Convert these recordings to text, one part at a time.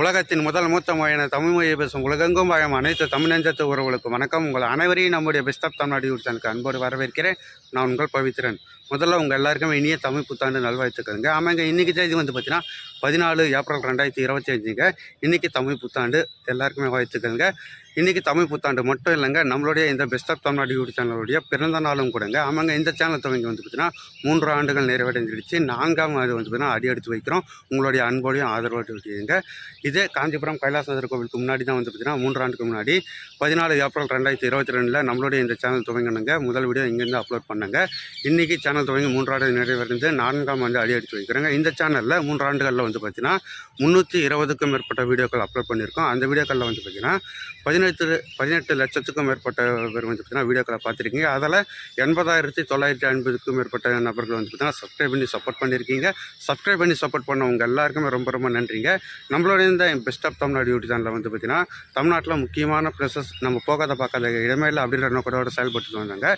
உலகத்தின் முதல் மூத்த மொழியான தமிழ் மொழியை பேசும் உலகெங்கும் வாழும் அனைத்து தமிழ் நெஞ்சத்து உறவுகளுக்கு வணக்கம். உங்கள் அனைவரையும் நம்முடைய பெஸ்ட் ஆஃப் தமிழ்நாடு யூடியூப் சேனலுக்கு அன்போடு வரவேற்கிறேன். நான் உங்கள் பவித்ரன். முதல்ல உங்கள் எல்லாருக்குமே இனிய தமிழ் புத்தாண்டு நல்வாழ்த்துக்களுங்க. ஆமாங்க, இன்றைக்கி தேதி வந்து பார்த்தீங்கன்னா 14 ஏப்ரல் 2025ங்க. இன்றைக்கி தமிழ் புத்தாண்டு எல்லாருக்குமே வாழ்த்துக்களுங்க. இன்றைக்கி தமிழ் புத்தாண்டு மட்டும் இல்லைங்க, நம்மளுடைய இந்த பெஸ்ட் ஆஃப் தமிழ்நாடு யூடியூப் சேனலுடைய பிறந்த நாளும் கூடங்க. ஆமாங்க, இந்த சேனல் துவங்கி வந்து பார்த்தீங்கன்னா 3 ஆண்டுகள் நிறைவடைஞ்சிடுச்சு. 4ஆம் ஆண்டு வந்து பார்த்தீங்கன்னா அடி எடுத்து வைக்கிறோம். உங்களுடைய அன்போடையும் ஆதரவோடையுங்க. இதே காஞ்சிபுரம் கைலாசநாதர் கோவிலுக்கு முன்னாடி தான் வந்து பார்த்தீங்கன்னா 3 ஆண்டுக்கு முன்னாடி 14 ஏப்ரல் 2022 நம்மளுடைய இந்த சேனல் துவங்கணுங்க. முதல் வீடியோ இங்கேருந்து அப்லோட் பண்ணுங்க. இன்றைக்கி சேனல் துவங்கி 3 ஆண்டு நிறைவடைந்து 4ஆம் ஆண்டு அடி எடுத்து வைக்கிறேங்க. இந்த சேனலில் 3 ஆண்டுகளில் வந்து பார்த்தீங்கன்னா 320க்கும் மேற்பட்ட வீடியோக்கள் அப்லோட் பண்ணியிருக்கோம். அந்த வீடியோக்களில் வந்து பார்த்தீங்கன்னா 18 லட்சத்துக்கும் மேற்பட்ட பேர் வந்து பார்த்தீங்கன்னா வீடியோக்களை பார்த்துருக்கீங்க. அதில் 80,950க்கும் மேற்பட்ட நபர்கள் வந்து பார்த்தீங்கன்னா சப்ஸ்கிரைப் பண்ணி சப்போர்ட் பண்ணியிருக்கீங்க. சப்ஸ்கிரைப் பண்ணி சப்போர்ட் பண்ணவங்க எல்லாருக்குமே ரொம்ப ரொம்ப நன்றிங்க. நம்மளோட இந்த பெஸ்ட் ஆஃப் தமிழ்நாடு யூடியூப் சேனலில் வந்து பார்த்தீங்கன்னா தமிழ்நாட்டில் முக்கியமான ப்ளஸஸ் நம்ம போகாத பார்க்காத இடமே இல்லை அப்படின்ற நோக்கத்தோட செயல்பட்டு வந்தாங்க.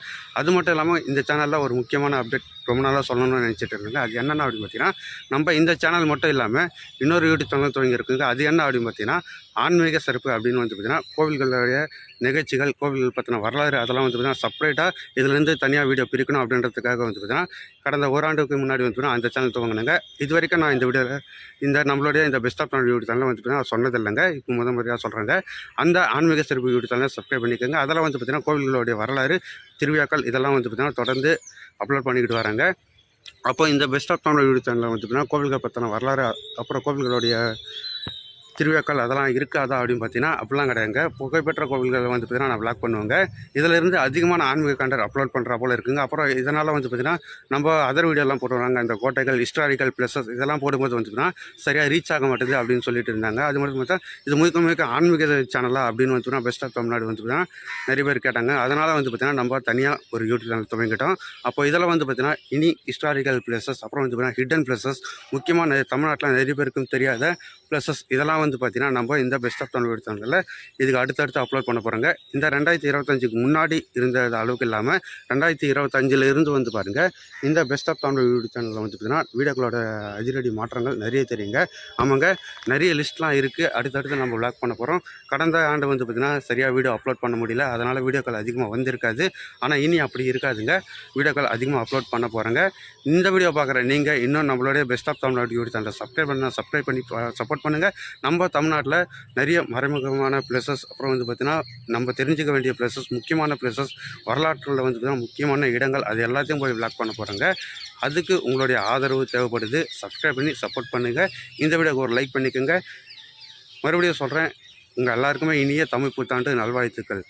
அது மட்டும் இல்லாமல் இந்த சேனலில் ஒரு முக்கியமான அப்டேட் ரொம்ப நாளாக சொல்லணும்னு நினச்சிட்டு இருந்தேங்க. அது என்னென்ன அப்படின்னு பார்த்தீங்கன்னா, நம்ம இந்த சேனல் மட்டும் இல்லாமல் இன்னொரு யூடியூப் சேனல் துவங்கி இருக்குங்க. அது என்ன அப்படின்னு பார்த்தீங்கன்னா ஆன்மீக சிறப்பு அப்படின்னு வந்து பார்த்தீங்கன்னா கோவில்களுடைய நிகழ்ச்சிகள், கோவில்கள் பற்றின வரலாறு அதெல்லாம் வந்து பார்த்தீங்கன்னா செப்பரேட்டாக இதுலேருந்து தனியாக வீடியோ பிரிக்கணும் அப்படின்றதுக்காக வந்து பார்த்தீங்கன்னா கடந்த ஓராண்டுக்கு முன்னாடி வந்து பார்த்தீங்கன்னா அந்த சேனல் துவங்கினாங்க. இது வரைக்கும் நான் இந்த வீடியோவில் இந்த நம்மளுடைய இந்த best of Tamil YouTube channel வந்து பார்த்தீங்கன்னா சொன்னதில்லைங்க. இப்போ முறையாக சொல்கிறாங்க. அந்த ஆன்மீக சிறப்பு யூடியூப் சேனலை சப்ஸ்கிரைப் பண்ணிக்கோங்க. அதெல்லாம் வந்து பார்த்தீங்கன்னா கோவில்களுடைய வரலாறு, திருவிழாக்கள் இதெல்லாம் வந்து பார்த்தீங்கன்னா தொடர்ந்து அப்லோட் பண்ணிக்கிட்டு வராங்க. அப்போ இந்த பெஸ்ட் ஆஃப் தமிழ் யூடியூப் சேனலில் வந்து பார்த்தீங்கன்னா கோவில்கள் பற்றின வரலாறு, அப்புறம் கோவில்களுடைய திருவிழாக்கள் அதெல்லாம் இருக்காதா அப்படின்னு பார்த்தீங்கன்னா அப்படிலாம் கிடையாதுங்க. புகழ்பெற்ற கோவில்கள் வந்து பார்த்தீங்கன்னா நான் விளாக் பண்ணுவேங்க. இதிலிருந்து அதிகமான ஆன்மீக கண்டர் அப்லோட் பண்ணுற போல் இருக்குங்க. அப்புறம் இதனால் வந்து பார்த்தீங்கன்னா நம்ம அதர் வீடியோலாம் போட்டுருவாங்க. இந்த கோட்டைகள், ஹிஸ்டாரிக்கல் பிளேசஸ் இதெல்லாம் போடும்போது வந்து பார்த்தீங்கன்னா சரியாக ரீச் ஆக மாட்டேது அப்படின்னு சொல்லிட்டு இருந்தாங்க. அது மட்டும் பார்த்தா இது முழுக்க ஆன்மீக சேனலாக அப்படின்னு வந்து பார்த்தீங்கன்னா பெஸ்ட் ஆஃப் தமிழ்நாடு வந்து பார்த்தீங்கன்னா நிறைய பேர் கேட்டாங்க. அதனால் வந்து பார்த்தீங்கன்னா நம்ம தனியாக ஒரு யூடியூப் சேனல் துவங்கிட்டோம். அப்போ இதில் வந்து பார்த்தீங்கன்னா இனி ஹிஸ்டாரிக்கல் பிளேசஸ், அப்புறம் வந்து பார்த்தீங்கன்னா ஹிடன் பிளேசஸ், முக்கியமாக தமிழ்நாட்டில் நிறைய பேருக்கும் தெரியாத பிளஸஸ் இதெல்லாம் வந்து பார்த்தீங்கன்னா நம்ம இந்த பெஸ்ட் ஆஃப் தமிழ் யூடியூப் சேனலில் இதுக்கு அடுத்தடுத்து அப்லோட் பண்ண போகிறோங்க. இந்த 2025க்கு முன்னாடி இருந்த அளவுக்கு இல்லாமல் 2025 இருந்து வந்து பாருங்கள் இந்த பெஸ்ட் ஆஃப் தமிழ் யூடியூப் சேனலில் வந்து பார்த்தீங்கன்னா வீடியோக்களோட அதிரடி மாற்றங்கள் நிறைய தெரியுங்க. ஆமாங்க, நிறைய லிஸ்ட்லாம் இருக்குது. அடுத்தடுத்து நம்ம விளாக் பண்ண போகிறோம். கடந்த ஆண்டு வந்து பார்த்தீங்கன்னா சரியாக வீடியோ அப்லோட் பண்ண முடியல, அதனால் வீடியோக்கள் அதிகமாக வந்திருக்காது. ஆனால் இனி அப்படி இருக்காதுங்க, வீடியோக்கள் அதிகமாக அப்லோட் பண்ண போகிறாங்க. இந்த வீடியோ பார்க்குற நீங்கள் இன்னும் நம்மளுடைய பெஸ்ட் ஆஃப் தமிழ்நாடு யூடியூப் சேனலை சப்ஸ்கிரைப் பண்ணி சப்போர்ட் பண்ணுங்கள். நம்ம தமிழ்நாட்டில் நிறைய மறைமுகமான பிளேசஸ், அப்புறம் வந்து பார்த்திங்கன்னா நம்ம தெரிஞ்சுக்க வேண்டிய பிளேசஸ், முக்கியமான பிளேசஸ், வரலாற்றில் வந்து பார்த்திங்கன்னா முக்கியமான இடங்கள் அது எல்லாத்தையும் போய் விளாக் பண்ண போகிறாங்க. அதுக்கு உங்களுடைய ஆதரவு தேவைப்படுது. சப்ஸ்கிரைப் பண்ணி சப்போர்ட் பண்ணுங்கள். இந்த வீடியோக்கு ஒரு லைக் பண்ணிக்கோங்க. மறுபடியும் சொல்கிறேன், உங்கள் எல்லாருக்குமே இனிய தமிழ் புத்தாண்டு நல்வாழ்த்துக்கள்.